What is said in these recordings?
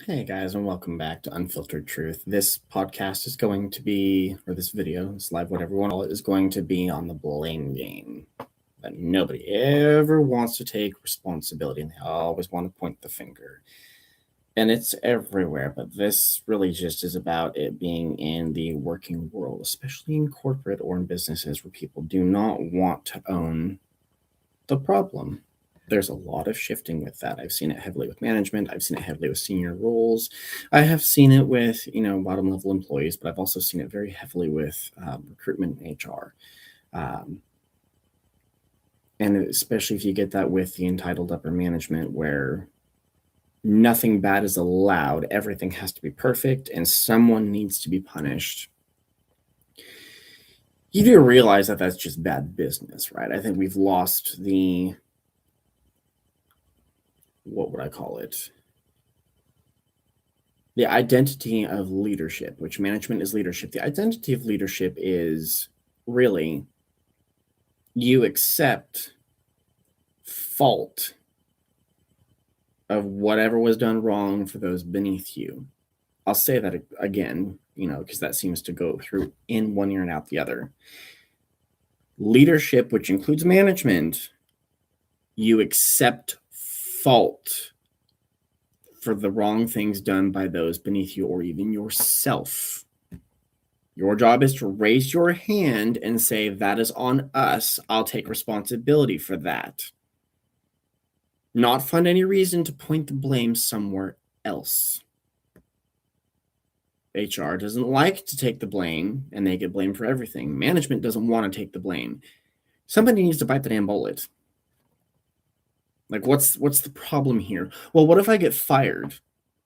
Hey guys, and welcome back to Unfiltered Truth. This podcast is going to be, or this video, this live, whatever you want to call it, is going to be on the blame game. That nobody ever wants to take responsibility, and they always want to point the finger. And it's everywhere, but this really just is about it being in the working world, especially in corporate or in businesses where people do not want to own the problem. There's a lot of shifting with that. I've seen it heavily with management. I've seen it heavily with senior roles. I have seen it with, bottom level employees, but I've also seen it very heavily with recruitment and HR. And especially if you get that with the entitled upper management where nothing bad is allowed, everything has to be perfect, and someone needs to be punished. You do realize that that's just bad business, right? I think we've lost the, what would I call it? The identity of leadership, which management is leadership. The identity of leadership is really you accept fault of whatever was done wrong for those beneath you. I'll say that again, because that seems to go through in one ear and out the other. Leadership, which includes management, you accept fault for the wrong things done by those beneath you or even yourself. Your job is to raise your hand and say, that is on us. I'll take responsibility for that. Not find any reason to point the blame somewhere else. HR doesn't like to take the blame, and they get blamed for everything. Management doesn't want to take the blame. Somebody needs to bite the damn bullet. Like, what's the problem here? Well, what if I get fired?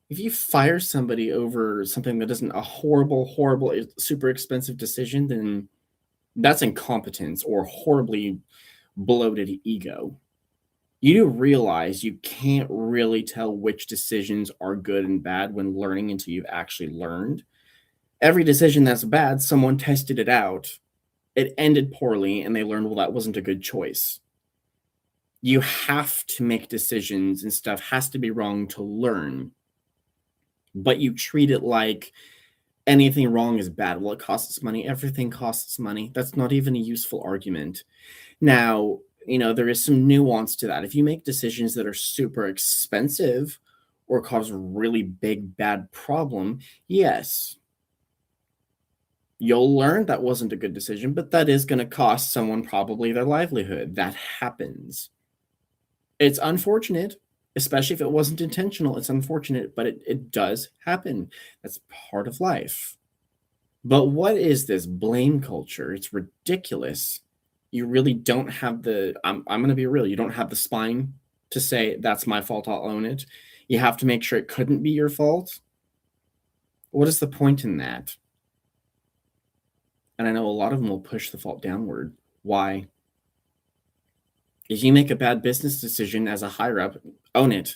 If you fire somebody over something that isn't a horrible, super expensive decision, then that's incompetence or horribly bloated ego. You do realize you can't really tell which decisions are good and bad when learning until you've actually learned. Every decision that's bad, someone tested it out, it ended poorly, and they learned, well, that wasn't a good choice. You have to make decisions and stuff has to be wrong to learn. But you treat it like anything wrong is bad. Well, it costs money. Everything costs money. That's not even a useful argument. Now, there is some nuance to that. If you make decisions that are super expensive or cause a really big, bad problem, yes, you'll learn that wasn't a good decision, but that is going to cost someone probably their livelihood. That happens. It's unfortunate, especially if it wasn't intentional. It's unfortunate, but it does happen. That's part of life. But what is this blame culture? It's ridiculous. You really don't have I'm going to be real. You don't have the spine to say, that's my fault, I'll own it. You have to make sure it couldn't be your fault. What is the point in that? And I know a lot of them will push the fault downward. Why? If you make a bad business decision as a higher up, own it.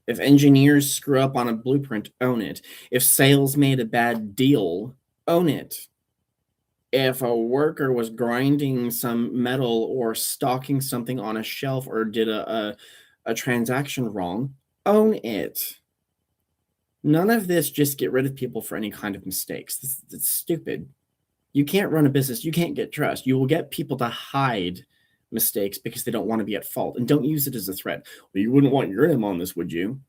If engineers screw up on a blueprint, own it. If sales made a bad deal, own it. If a worker was grinding some metal or stocking something on a shelf or did a transaction wrong, own it. None of this just get rid of people for any kind of mistakes. That's stupid. You can't run a business. You can't get trust. You will get people to hide mistakes because they don't want to be at fault, and don't use it as a threat. Well, you wouldn't want your name on this, would you?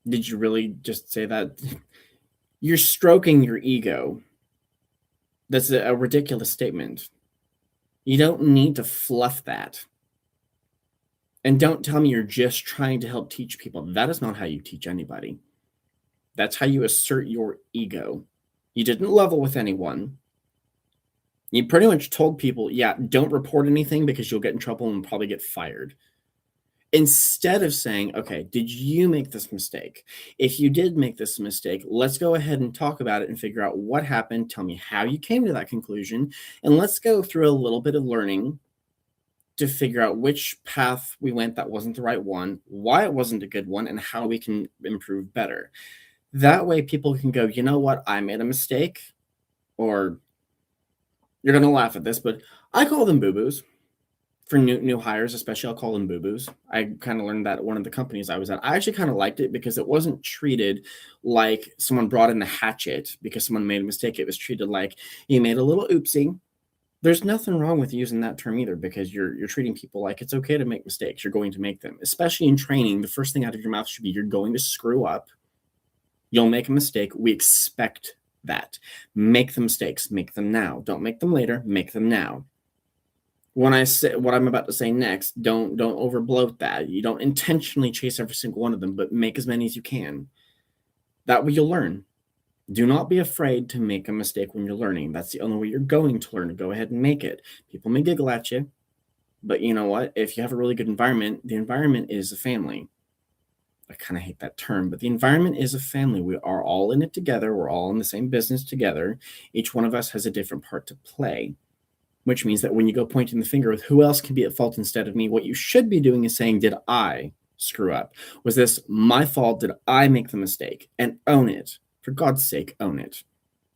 Did you really just say that? You're stroking your ego. That's a ridiculous statement. You don't need to fluff that. And don't tell me you're just trying to help teach people. That is not how you teach anybody. That's how you assert your ego. You didn't level with anyone. You pretty much told people, yeah, don't report anything because you'll get in trouble and probably get fired. Instead of saying, okay, did you make this mistake? If you did make this mistake, let's go ahead and talk about it and figure out what happened. Tell me how you came to that conclusion. And let's go through a little bit of learning to figure out which path we went that wasn't the right one, why it wasn't a good one, and how we can improve better. That way people can go, you know what, I made a mistake. Or you're going to laugh at this, but I call them boo-boos. For new hires, especially, I'll call them boo-boos. I kind of learned that at one of the companies I was at. I actually kind of liked it because it wasn't treated like someone brought in the hatchet because someone made a mistake. It was treated like you made a little oopsie. There's nothing wrong with using that term either, because you're treating people like it's okay to make mistakes. You're going to make them, especially in training. The first thing out of your mouth should be, you're going to screw up. You'll make a mistake. We expect that. Make the mistakes. Make them now. Don't make them later. Make them now. When I say what I'm about to say next, don't overbloat that. You don't intentionally chase every single one of them, but make as many as you can. That way you'll learn. Do not be afraid to make a mistake when you're learning. That's the only way you're going to learn. Go ahead and make it. People may giggle at you, but you know what? If you have a really good environment, the environment is a family. I kind of hate that term, but the environment is a family. We are all in it together. We're all in the same business together. Each one of us has a different part to play, which means that when you go pointing the finger with who else can be at fault instead of me, what you should be doing is saying, did I screw up? Was this my fault? Did I make the mistake? And own it. For God's sake, own it.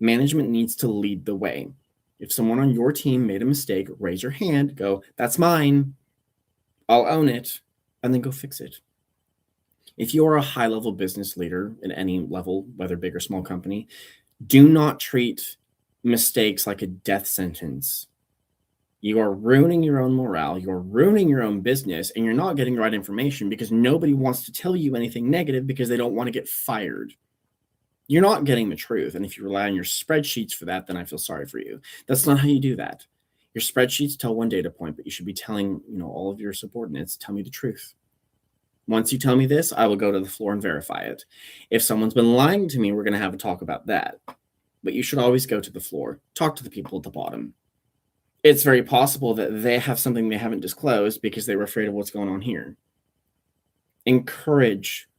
Management needs to lead the way. If someone on your team made a mistake, raise your hand, go, that's mine. I'll own it, and then go fix it. If you are a high-level business leader at any level, whether big or small company, do not treat mistakes like a death sentence. You are ruining your own morale, you're ruining your own business, and you're not getting the right information because nobody wants to tell you anything negative because they don't want to get fired. You're not getting the truth. And if you rely on your spreadsheets for that, then I feel sorry for you. That's not how you do that. Your spreadsheets tell one data point, but you should be telling, all of your subordinates, tell me the truth. Once you tell me this, I will go to the floor and verify it. If someone's been lying to me, we're going to have a talk about that. But you should always go to the floor. Talk to the people at the bottom. It's very possible that they have something they haven't disclosed because they were afraid of what's going on here. Encourage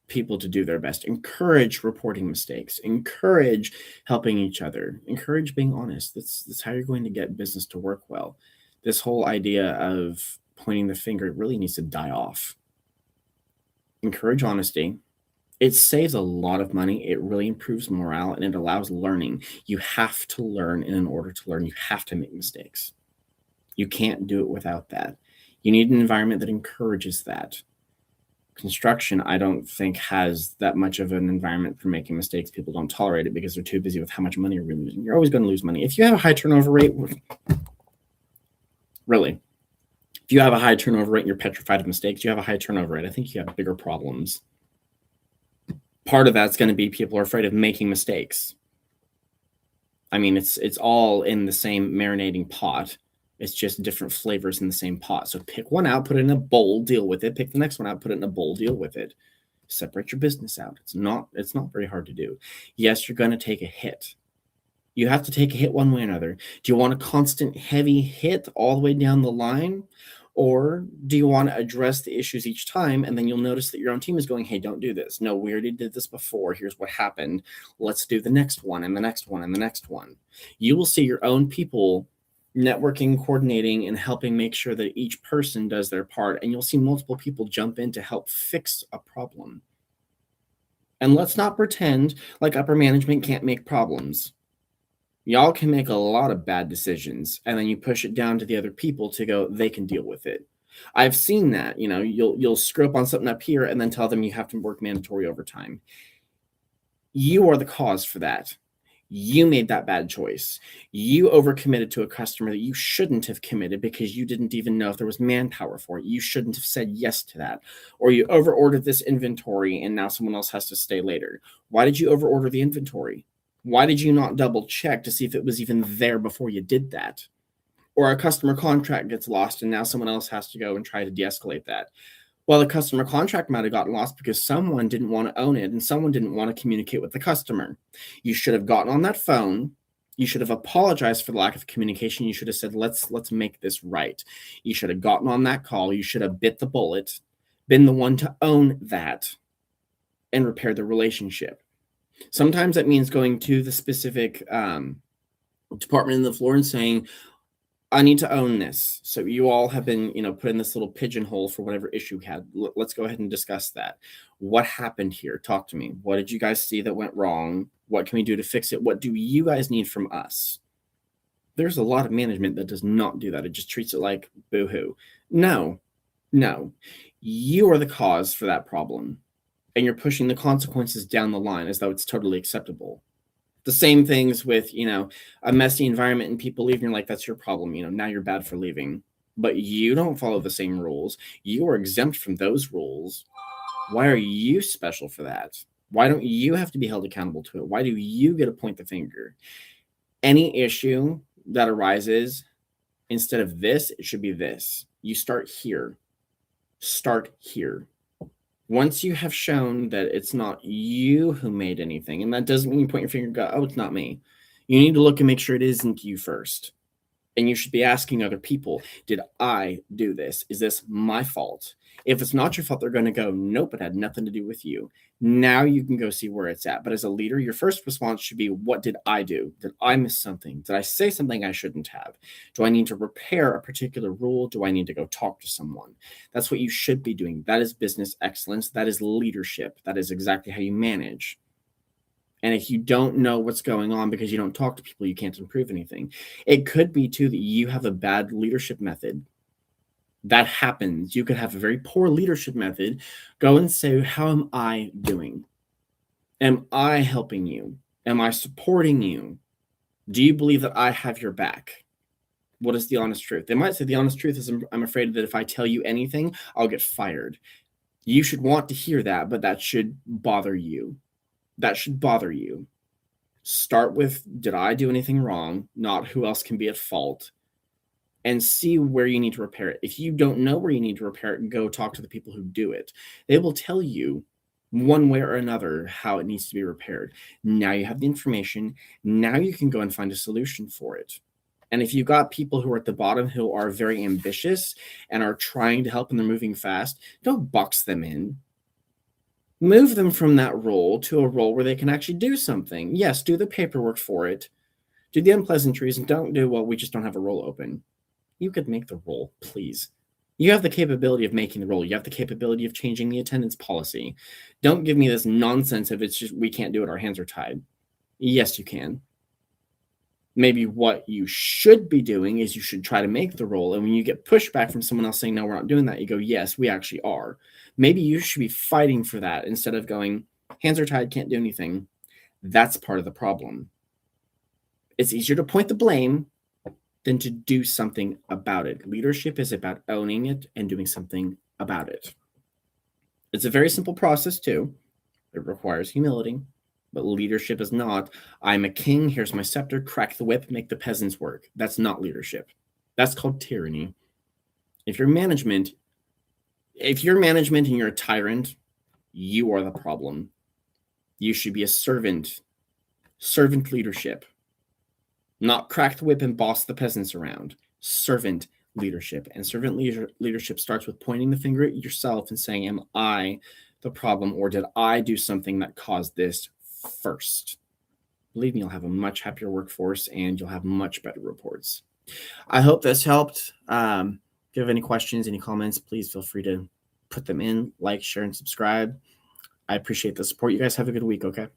people to do their best. Encourage reporting mistakes. Encourage helping each other. Encourage being honest. That's how you're going to get business to work well. This whole idea of pointing the finger really needs to die off. Encourage honesty. It saves a lot of money. It really improves morale, and it allows learning. You have to learn, and in order to learn, you have to make mistakes. You can't do it without that. You need an environment that encourages that. Construction, I don't think, has that much of an environment for making mistakes. People don't tolerate it because they're too busy with how much money you're losing. You're always going to lose money. If you have a high turnover rate, really, if you have a high turnover rate and you're petrified of mistakes, you have a high turnover rate. I think you have bigger problems. Part of that's going to be people are afraid of making mistakes. I mean, it's all in the same marinating pot. It's just different flavors in the same pot. So pick one out, put it in a bowl, deal with it. Pick the next one out, put it in a bowl, deal with it. Separate your business out. It's not very hard to do. Yes, you're going to take a hit. You have to take a hit one way or another. Do you want a constant heavy hit all the way down the line? Or do you want to address the issues each time, and then you'll notice that your own team is going, hey, don't do this. No, we already did this before. Here's what happened. Let's do the next one and the next one and the next one. You will see your own people networking, coordinating, and helping make sure that each person does their part, and you'll see multiple people jump in to help fix a problem. And let's not pretend like upper management can't make problems. Y'all can make a lot of bad decisions, and then you push it down to the other people to go, they can deal with it. I've seen that. You'll screw up on something up here and then tell them you have to work mandatory overtime. You are the cause for that. You made that bad choice. You overcommitted to a customer that you shouldn't have committed because you didn't even know if there was manpower for it. You shouldn't have said yes to that. Or you overordered this inventory and now someone else has to stay later. Why did you overorder the inventory? Why did you not double check to see if it was even there before you did that? Or a customer contract gets lost and now someone else has to go and try to de-escalate that. Well, the customer contract might have gotten lost because someone didn't want to own it and someone didn't want to communicate with the customer. You should have gotten on that phone. You should have apologized for the lack of communication. You should have said, let's make this right. You should have gotten on that call. You should have bit the bullet, been the one to own that, and repair the relationship. Sometimes that means going to the specific department in the floor and saying, I need to own this. So you all have been, put in this little pigeonhole for whatever issue we had. Let's go ahead and discuss that. What happened here? Talk to me. What did you guys see that went wrong? What can we do to fix it? What do you guys need from us? There's a lot of management that does not do that. It just treats it like boo-hoo. No, no. You are the cause for that problem. And you're pushing the consequences down the line as though it's totally acceptable. The same things with, a messy environment and people leaving. You're like, that's your problem. Now you're bad for leaving. But you don't follow the same rules. You are exempt from those rules. Why are you special for that? Why don't you have to be held accountable to it? Why do you get to point the finger? Any issue that arises, instead of this, it should be this. You start here. Start here. Once you have shown that it's not you who made anything, and that doesn't mean you point your finger and go, oh, it's not me. You need to look and make sure it isn't you first. And you should be asking other people, did I do this? Is this my fault? If it's not your fault, they're going to go, nope, it had nothing to do with you. Now you can go see where it's at. But as a leader, your first response should be, what did I do? Did I miss something? Did I say something I shouldn't have? Do I need to repair a particular rule? Do I need to go talk to someone? That's what you should be doing. That is business excellence. That is leadership. That is exactly how you manage. And if you don't know what's going on because you don't talk to people, you can't improve anything. It could be, too, that you have a bad leadership method. That happens. You could have a very poor leadership method. Go and say, how am I doing? Am I helping you? Am I supporting you? Do you believe that I have your back? What is the honest truth? They might say the honest truth is, I'm afraid that if I tell you anything, I'll get fired. You should want to hear that, but that should bother you. That should bother you. Start with, did I do anything wrong? Not who else can be at fault. And see where you need to repair it. If you don't know where you need to repair it, go talk to the people who do it. They will tell you one way or another how it needs to be repaired. Now you have the information. Now you can go and find a solution for it. And if you've got people who are at the bottom who are very ambitious and are trying to help and they're moving fast, don't box them in. Move them from that role to a role where they can actually do something. Yes, do the paperwork for it. Do the unpleasantries, and don't do, well, we just don't have a role open. You could make the role, please. You have the capability of making the role. You have the capability of changing the attendance policy. Don't give me this nonsense if it's just we can't do it, our hands are tied. Yes, you can. Maybe what you should be doing is you should try to make the role. And when you get pushback from someone else saying, no, we're not doing that, you go, yes, we actually are. Maybe you should be fighting for that instead of going, hands are tied, can't do anything. That's part of the problem. It's easier to point the blame than to do something about it. Leadership is about owning it and doing something about it. It's a very simple process, too. It requires humility. But leadership is not, I'm a king, here's my scepter, crack the whip, make the peasants work. That's not leadership. That's called tyranny. If you're management and you're a tyrant, you are the problem. You should be a servant. Servant leadership. Not crack the whip and boss the peasants around. Servant leadership. And servant leadership starts with pointing the finger at yourself and saying, am I the problem, or did I do something that caused this first? Believe me, you'll have a much happier workforce and you'll have much better reports. I hope this helped. If you have any questions, any comments, please feel free to put them in, like, share, and subscribe. I appreciate the support. You guys have a good week, okay?